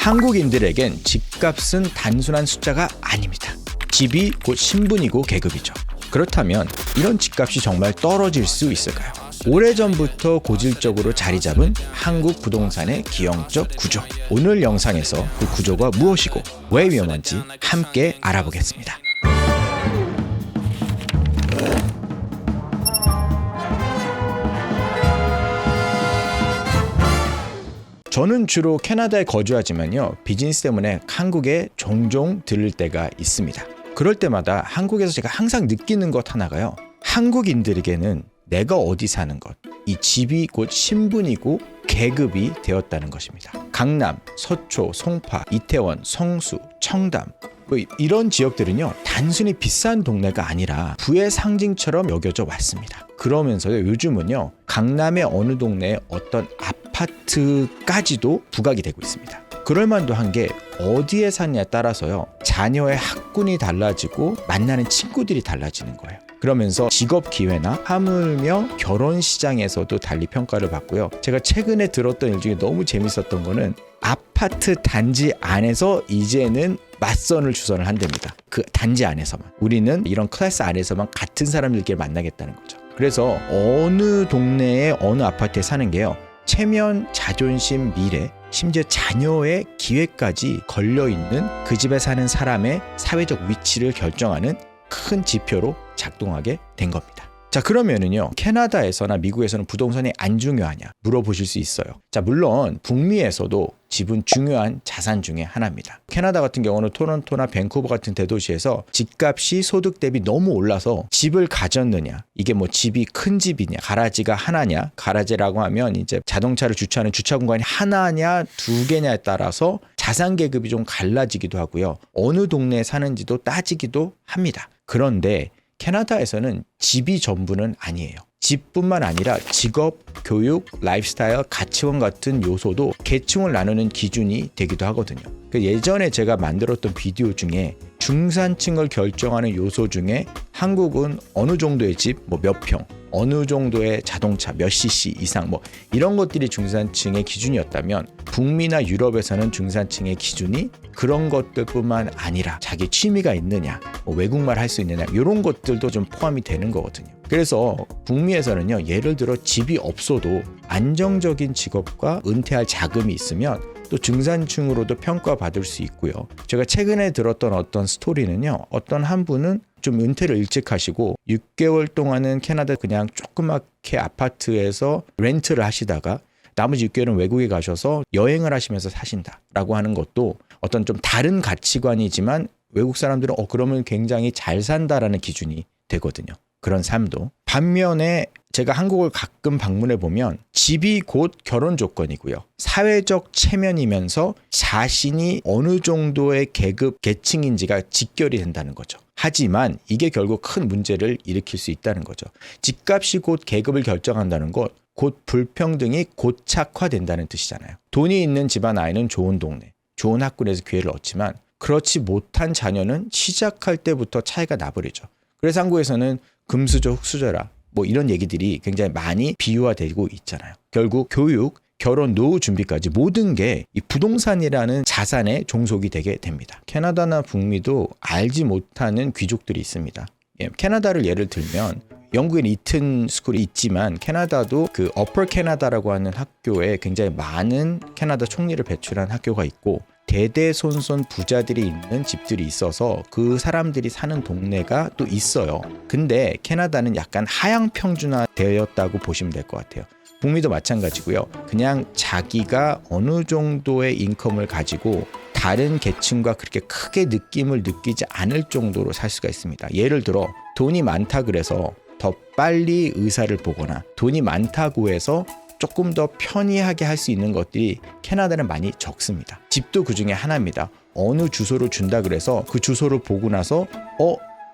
한국인들에겐 집값은 단순한 숫자가 아닙니다. 집이 곧 신분이고 계급이죠. 그렇다면 이런 집값이 정말 떨어질 수 있을까요? 오래전부터 고질적으로 자리 잡은 한국 부동산의 기형적 구조. 오늘 영상에서 그 구조가 무엇이고 왜 위험한지 함께 알아보겠습니다. 저는 주로 캐나다에 거주하지만요, 비즈니스 때문에 한국에 종종 들를 때가 있습니다. 그럴 때마다 한국에서 제가 항상 느끼는 것 하나가요, 한국인들에게는 내가 어디 사는 것, 이 집이 곧 신분이고 계급이 되었다는 것입니다. 강남, 서초, 송파, 이태원, 성수, 청담 이런 지역들은요, 단순히 비싼 동네가 아니라 부의 상징처럼 여겨져 왔습니다. 그러면서요, 요즘은요, 강남의 어느 동네에 어떤 아파트까지도 부각이 되고 있습니다. 그럴만도 한 게 어디에 사느냐에 따라서요, 자녀의 학군이 달라지고 만나는 친구들이 달라지는 거예요. 그러면서 직업 기회나 하물며 결혼 시장에서도 달리 평가를 받고요. 제가 최근에 들었던 일 중에 너무 재밌었던 거는 아파트 단지 안에서 이제는 맞선을 주선을 한답니다. 그 단지 안에서만. 우리는 이런 클래스 안에서만 같은 사람들끼리 만나겠다는 거죠. 그래서 어느 동네에 어느 아파트에 사는 게요, 체면, 자존심, 미래, 심지어 자녀의 기회까지 걸려있는 그 집에 사는 사람의 사회적 위치를 결정하는 큰 지표로 작동하게 된 겁니다. 자, 그러면은요, 캐나다에서나 미국에서는 부동산이 안 중요하냐 물어보실 수 있어요. 자, 물론 북미에서도 집은 중요한 자산 중에 하나입니다. 캐나다 같은 경우는 토론토나 밴쿠버 같은 대도시에서 집값이 소득 대비 너무 올라서 집을 가졌느냐, 이게 뭐 집이 큰 집이냐, 가라지가 하나냐, 가라지라고 하면 이제 자동차를 주차하는 주차 공간이 하나냐 두 개냐에 따라서 자산 계급이 좀 갈라지기도 하고요, 어느 동네에 사는지도 따지기도 합니다. 그런데 캐나다에서는 집이 전부는 아니에요. 집뿐만 아니라 직업, 교육, 라이프스타일, 가치관 같은 요소도 계층을 나누는 기준이 되기도 하거든요. 예전에 제가 만들었던 비디오 중에 중산층을 결정하는 요소 중에 한국은 어느 정도의 집, 몇 평, 어느 정도의 자동차, 몇 cc 이상 이런 것들이 중산층의 기준이었다면, 북미나 유럽에서는 중산층의 기준이 그런 것들뿐만 아니라 자기 취미가 있느냐, 외국말 할 수 있느냐, 이런 것들도 좀 포함이 되는 거거든요. 그래서 북미에서는요, 예를 들어 집이 없어도 안정적인 직업과 은퇴할 자금이 있으면 또 중산층으로도 평가받을 수 있고요. 제가 최근에 들었던 어떤 스토리는요, 어떤 한 분은 좀 은퇴를 일찍 하시고 6개월 동안은 캐나다 그냥 조그맣게 아파트에서 렌트를 하시다가 나머지 6개월은 외국에 가셔서 여행을 하시면서 사신다라고 하는 것도 어떤 좀 다른 가치관이지만 외국 사람들은 그러면 굉장히 잘 산다라는 기준이 되거든요. 그런 삶도. 반면에 제가 한국을 가끔 방문해 보면 집이 곧 결혼 조건이고요, 사회적 체면이면서 자신이 어느 정도의 계급, 계층인지가 직결이 된다는 거죠. 하지만 이게 결국 큰 문제를 일으킬 수 있다는 거죠. 집값이 곧 계급을 결정한다는 것, 곧 불평등이 고착화된다는 뜻이잖아요. 돈이 있는 집안 아이는 좋은 동네, 좋은 학군에서 기회를 얻지만 그렇지 못한 자녀는 시작할 때부터 차이가 나버리죠. 그래서 한국에서는 금수저, 흙수저라 이런 얘기들이 굉장히 많이 비유화되고 있잖아요. 결국 교육, 결혼, 노후 준비까지 모든 게 이 부동산이라는 자산의 종속이 되게 됩니다. 캐나다나 북미도 알지 못하는 귀족들이 있습니다. 캐나다를 예를 들면 영국엔 이튼 스쿨이 있지만 캐나다도 그 어퍼 캐나다라고 하는 학교에 굉장히 많은 캐나다 총리를 배출한 학교가 있고, 대대손손 부자들이 있는 집들이 있어서 그 사람들이 사는 동네가 또 있어요. 근데 캐나다는 약간 하향 평준화 되었다고 보시면 될 것 같아요. 북미도 마찬가지고요. 그냥 자기가 어느 정도의 인컴을 가지고 다른 계층과 그렇게 크게 느낌을 느끼지 않을 정도로 살 수가 있습니다. 예를 들어 돈이 많다 그래서 더 빨리 의사를 보거나 돈이 많다고 해서 조금 더 편리하게 할 수 있는 것들이 캐나다는 많이 적습니다. 집도 그 중에 하나입니다. 어느 주소를 준다 그래서 그 주소를 보고 나서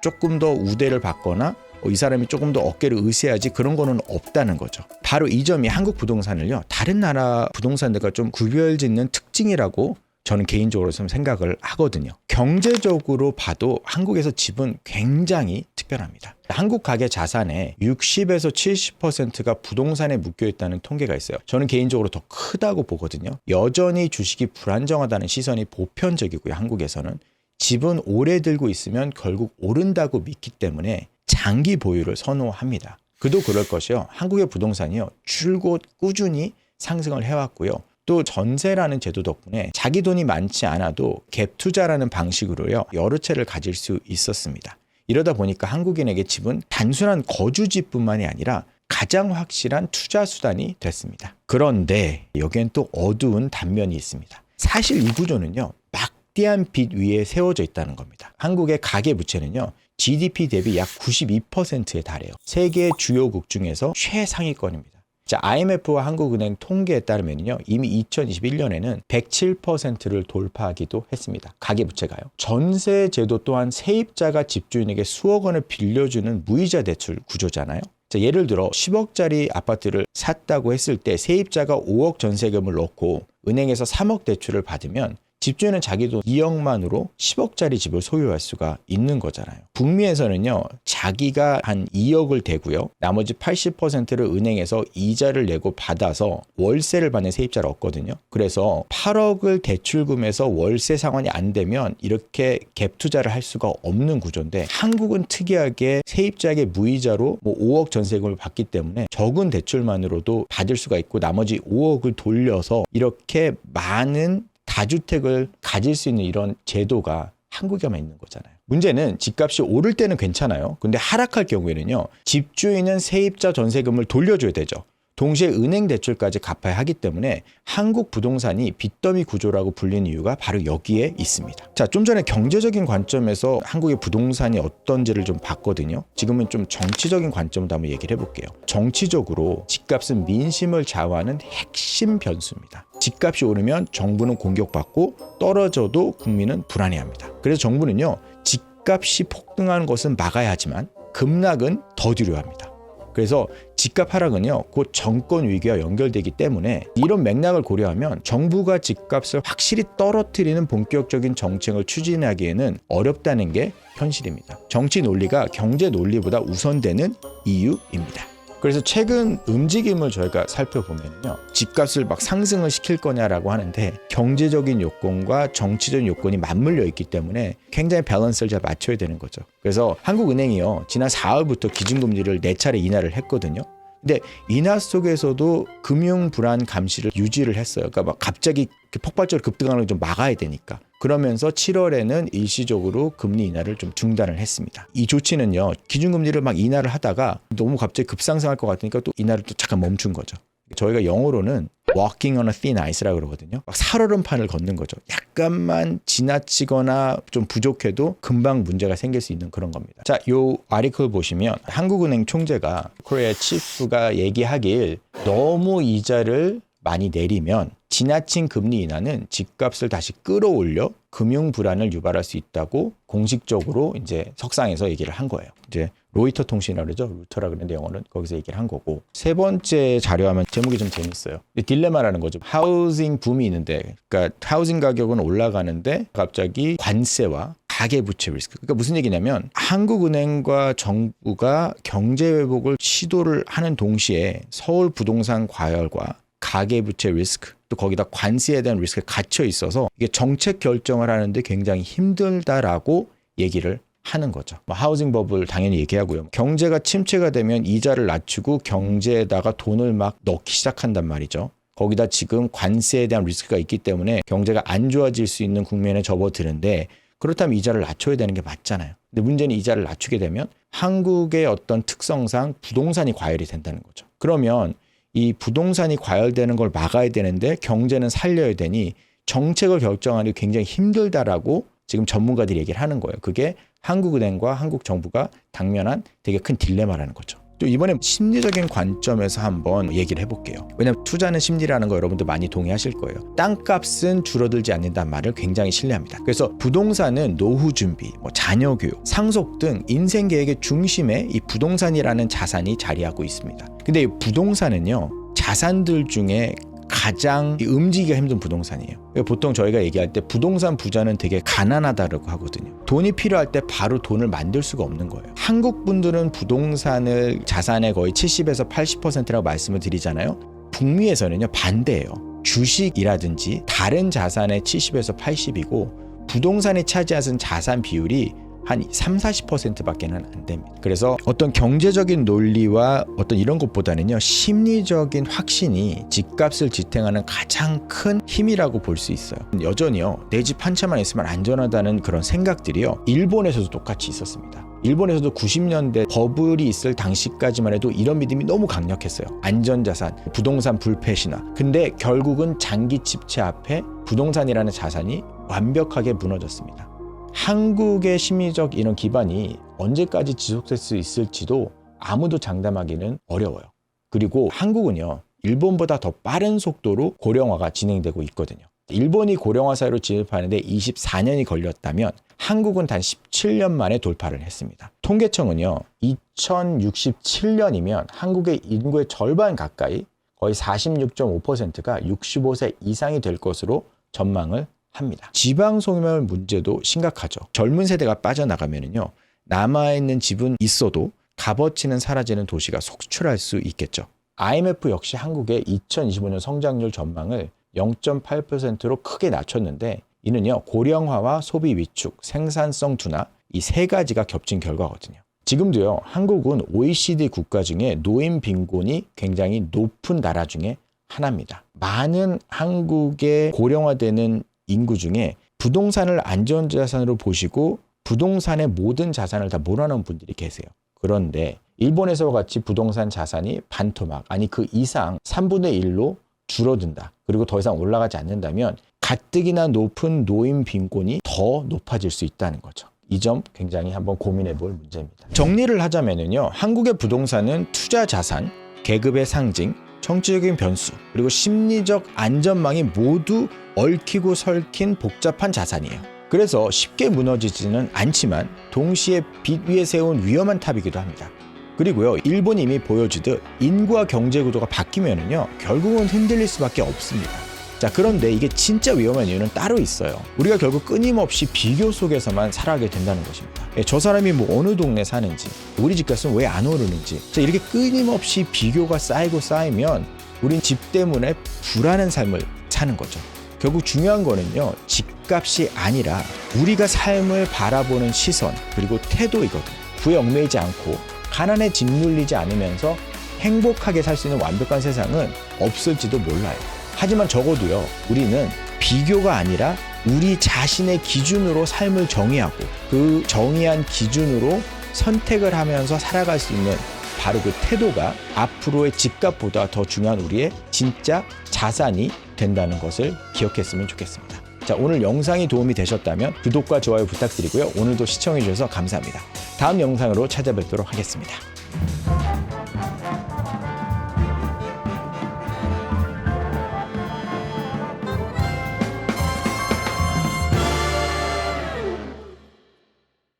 조금 더 우대를 받거나 이 사람이 조금 더 어깨를 의세하지, 그런 거는 없다는 거죠. 바로 이 점이 한국 부동산을요, 다른 나라 부동산들과 좀 구별짓는 특징이라고 저는 개인적으로 좀 생각을 하거든요. 경제적으로 봐도 한국에서 집은 굉장히 특별합니다. 한국 가계 자산의 60에서 70%가 부동산에 묶여 있다는 통계가 있어요. 저는 개인적으로 더 크다고 보거든요. 여전히 주식이 불안정하다는 시선이 보편적이고요. 한국에서는 집은 오래 들고 있으면 결국 오른다고 믿기 때문에 장기 보유를 선호합니다. 그도 그럴 것이요. 한국의 부동산이요, 줄곧 꾸준히 상승을 해왔고요. 또 전세라는 제도 덕분에 자기 돈이 많지 않아도 갭 투자라는 방식으로요, 여러 채를 가질 수 있었습니다. 이러다 보니까 한국인에게 집은 단순한 거주지뿐만이 아니라 가장 확실한 투자 수단이 됐습니다. 그런데 여기엔 또 어두운 단면이 있습니다. 사실 이 구조는요, 막대한 빚 위에 세워져 있다는 겁니다. 한국의 가계부채는요, GDP 대비 약 92%에 달해요. 세계 주요국 중에서 최상위권입니다. 자, IMF와 한국은행 통계에 따르면요, 이미 2021년에는 107%를 돌파하기도 했습니다. 가계부채가요. 전세 제도 또한 세입자가 집주인에게 수억 원을 빌려주는 무이자 대출 구조잖아요. 자, 예를 들어 10억짜리 아파트를 샀다고 했을 때 세입자가 5억 전세금을 넣고 은행에서 3억 대출을 받으면 집주인은 자기 돈 2억만으로 10억짜리 집을 소유할 수가 있는 거잖아요. 북미에서는요, 자기가 한 2억을 대고요, 나머지 80%를 은행에서 이자를 내고 받아서 월세를 받는 세입자를 얻거든요. 그래서 8억을 대출금해서 월세 상환이 안 되면 이렇게 갭 투자를 할 수가 없는 구조인데, 한국은 특이하게 세입자에게 무이자로 5억 전세금을 받기 때문에 적은 대출만으로도 받을 수가 있고 나머지 5억을 돌려서 이렇게 많은 다주택을 가질 수 있는 이런 제도가 한국에만 있는 거잖아요. 문제는 집값이 오를 때는 괜찮아요. 근데 하락할 경우에는요, 집주인은 세입자 전세금을 돌려줘야 되죠. 동시에 은행 대출까지 갚아야 하기 때문에 한국 부동산이 빚더미 구조라고 불리는 이유가 바로 여기에 있습니다. 자, 좀 전에 경제적인 관점에서 한국의 부동산이 어떤지를 좀 봤거든요. 지금은 좀 정치적인 관점도 한번 얘기를 해볼게요. 정치적으로 집값은 민심을 좌우하는 핵심 변수입니다. 집값이 오르면 정부는 공격받고 떨어져도 국민은 불안해합니다. 그래서 정부는요, 집값이 폭등하는 것은 막아야 하지만 급락은 더디려 합니다. 그래서 집값 하락은요, 곧 정권 위기와 연결되기 때문에 이런 맥락을 고려하면 정부가 집값을 확실히 떨어뜨리는 본격적인 정책을 추진하기에는 어렵다는 게 현실입니다. 정치 논리가 경제 논리보다 우선되는 이유입니다. 그래서 최근 움직임을 저희가 살펴보면요, 집값을 막 상승을 시킬 거냐라고 하는데 경제적인 요건과 정치적인 요건이 맞물려 있기 때문에 굉장히 밸런스를 잘 맞춰야 되는 거죠. 그래서 한국은행이요, 지난 4월부터 기준금리를 4차례 인하를 했거든요. 근데 인하 속에서도 금융 불안 감시를 유지를 했어요. 그러니까 막 갑자기 폭발적으로 급등하는 걸 좀 막아야 되니까. 그러면서 7월에는 일시적으로 금리 인하를 좀 중단을 했습니다. 이 조치는요, 기준금리를 막 인하를 하다가 너무 갑자기 급상승할 것 같으니까 또 인하를 또 잠깐 멈춘 거죠. 저희가 영어로는 walking on a thin ice라고 그러거든요. 막 살얼음판을 걷는 거죠. 약간만 지나치거나 좀 부족해도 금방 문제가 생길 수 있는 그런 겁니다. 자, 요 아티클 보시면 한국은행 총재가 코리아 치프가 얘기하길, 너무 이자를 많이 내리면 지나친 금리 인하는 집값을 다시 끌어올려 금융 불안을 유발할 수 있다고 공식적으로 이제 석상에서 얘기를 한 거예요. 이제 로이터 통신이라고 그러죠. 루터라 그러는데 영어는 거기서 얘기를 한 거고. 세 번째 자료하면 제목이 좀 재밌어요. 딜레마라는 거죠. 하우징 붐이 있는데, 그러니까 하우징 가격은 올라가는데 갑자기 관세와 가계부채 리스크. 그러니까 무슨 얘기냐면 한국은행과 정부가 경제 회복을 시도를 하는 동시에 서울 부동산 과열과 가계부채 리스크, 또 거기다 관세에 대한 리스크가 갇혀 있어서 이게 정책 결정을 하는데 굉장히 힘들다라고 얘기를 하는 거죠. 하우징 버블 당연히 얘기하고요. 경제가 침체가 되면 이자를 낮추고 경제에다가 돈을 막 넣기 시작한단 말이죠. 거기다 지금 관세에 대한 리스크가 있기 때문에 경제가 안 좋아질 수 있는 국면에 접어드는데, 그렇다면 이자를 낮춰야 되는 게 맞잖아요. 근데 문제는 이자를 낮추게 되면 한국의 어떤 특성상 부동산이 과열이 된다는 거죠. 그러면 이 부동산이 과열되는 걸 막아야 되는데 경제는 살려야 되니 정책을 결정하기 굉장히 힘들다라고 지금 전문가들이 얘기를 하는 거예요. 그게 한국은행과 한국 정부가 당면한 되게 큰 딜레마라는 거죠. 또 이번에 심리적인 관점에서 한번 얘기를 해볼게요. 왜냐하면 투자는 심리라는 거 여러분들 많이 동의하실 거예요. 땅값은 줄어들지 않는다는 말을 굉장히 신뢰합니다. 그래서 부동산은 노후 준비, 자녀 교육, 상속 등 인생 계획의 중심에 이 부동산이라는 자산이 자리하고 있습니다. 근데 이 부동산은요, 자산들 중에 가장 움직이기가 힘든 부동산이에요. 보통 저희가 얘기할 때 부동산 부자는 되게 가난하다고 하거든요. 돈이 필요할 때 바로 돈을 만들 수가 없는 거예요. 한국 분들은 부동산을 자산의 거의 70에서 80%라고 말씀을 드리잖아요. 북미에서는요 반대예요. 주식이라든지 다른 자산의 70에서 80이고 부동산이 차지하는 자산 비율이 한 30-40%밖에는 안 됩니다. 그래서 어떤 경제적인 논리와 어떤 이런 것보다는요 심리적인 확신이 집값을 지탱하는 가장 큰 힘이라고 볼 수 있어요. 여전히요 내 집 한 채만 있으면 안전하다는 그런 생각들이요 일본에서도 똑같이 있었습니다. 일본에서도 90년대 버블이 있을 당시까지만 해도 이런 믿음이 너무 강력했어요. 안전자산, 부동산 불패신화. 근데 결국은 장기 집체 앞에 부동산이라는 자산이 완벽하게 무너졌습니다. 한국의 심리적 이런 기반이 언제까지 지속될 수 있을지도 아무도 장담하기는 어려워요. 그리고 한국은요 일본보다 더 빠른 속도로 고령화가 진행되고 있거든요. 일본이 고령화 사회로 진입하는데 24년이 걸렸다면 한국은 단 17년 만에 돌파를 했습니다. 통계청은요 2067년이면 한국의 인구의 절반 가까이 거의 46.5%가 65세 이상이 될 것으로 전망을 합니다. 지방 소멸 문제도 심각하죠. 젊은 세대가 빠져나가면요 남아있는 집은 있어도 값어치는 사라지는 도시가 속출할 수 있겠죠. IMF 역시 한국의 2025년 성장률 전망을 0.8%로 크게 낮췄는데 이는요 고령화와 소비 위축, 생산성 둔화 이 세 가지가 겹친 결과거든요. 지금도요 한국은 OECD 국가 중에 노인 빈곤이 굉장히 높은 나라 중에 하나입니다. 많은 한국의 고령화되는 인구 중에 부동산을 안전자산으로 보시고 부동산의 모든 자산을 다 몰아넣은 분들이 계세요. 그런데 일본에서와 같이 부동산 자산이 반토막 아니 그 이상 3분의 1로 줄어든다. 그리고 더 이상 올라가지 않는다면 가뜩이나 높은 노인 빈곤이 더 높아질 수 있다는 거죠. 이 점 굉장히 한번 고민해 볼 문제입니다. 정리를 하자면요. 한국의 부동산은 투자 자산, 계급의 상징, 정치적인 변수, 그리고 심리적 안전망이 모두 얽히고 설킨 복잡한 자산이에요. 그래서 쉽게 무너지지는 않지만 동시에 빛 위에 세운 위험한 탑이기도 합니다. 그리고요, 일본이 이미 보여주듯 인구와 경제 구도가 바뀌면은요, 결국은 흔들릴 수밖에 없습니다. 자, 그런데 이게 진짜 위험한 이유는 따로 있어요. 우리가 결국 끊임없이 비교 속에서만 살아가게 된다는 것입니다. 저 사람이 뭐 어느 동네 사는지, 우리 집값은 왜 안 오르는지, 자, 이렇게 끊임없이 비교가 쌓이면 우린 집 때문에 불안한 삶을 사는 거죠. 결국 중요한 거는요, 집값이 아니라 우리가 삶을 바라보는 시선 그리고 태도이거든요. 부에 얽매이지 않고 가난에 짓눌리지 않으면서 행복하게 살 수 있는 완벽한 세상은 없을지도 몰라요. 하지만 적어도요, 우리는 비교가 아니라 우리 자신의 기준으로 삶을 정의하고 그 정의한 기준으로 선택을 하면서 살아갈 수 있는 바로 그 태도가 앞으로의 집값보다 더 중요한 우리의 진짜 자산이 된다는 것을 기억했으면 좋겠습니다. 자, 오늘 영상이 도움이 되셨다면 구독과 좋아요 부탁드리고요. 오늘도 시청해 주셔서 감사합니다. 다음 영상으로 찾아뵙도록 하겠습니다.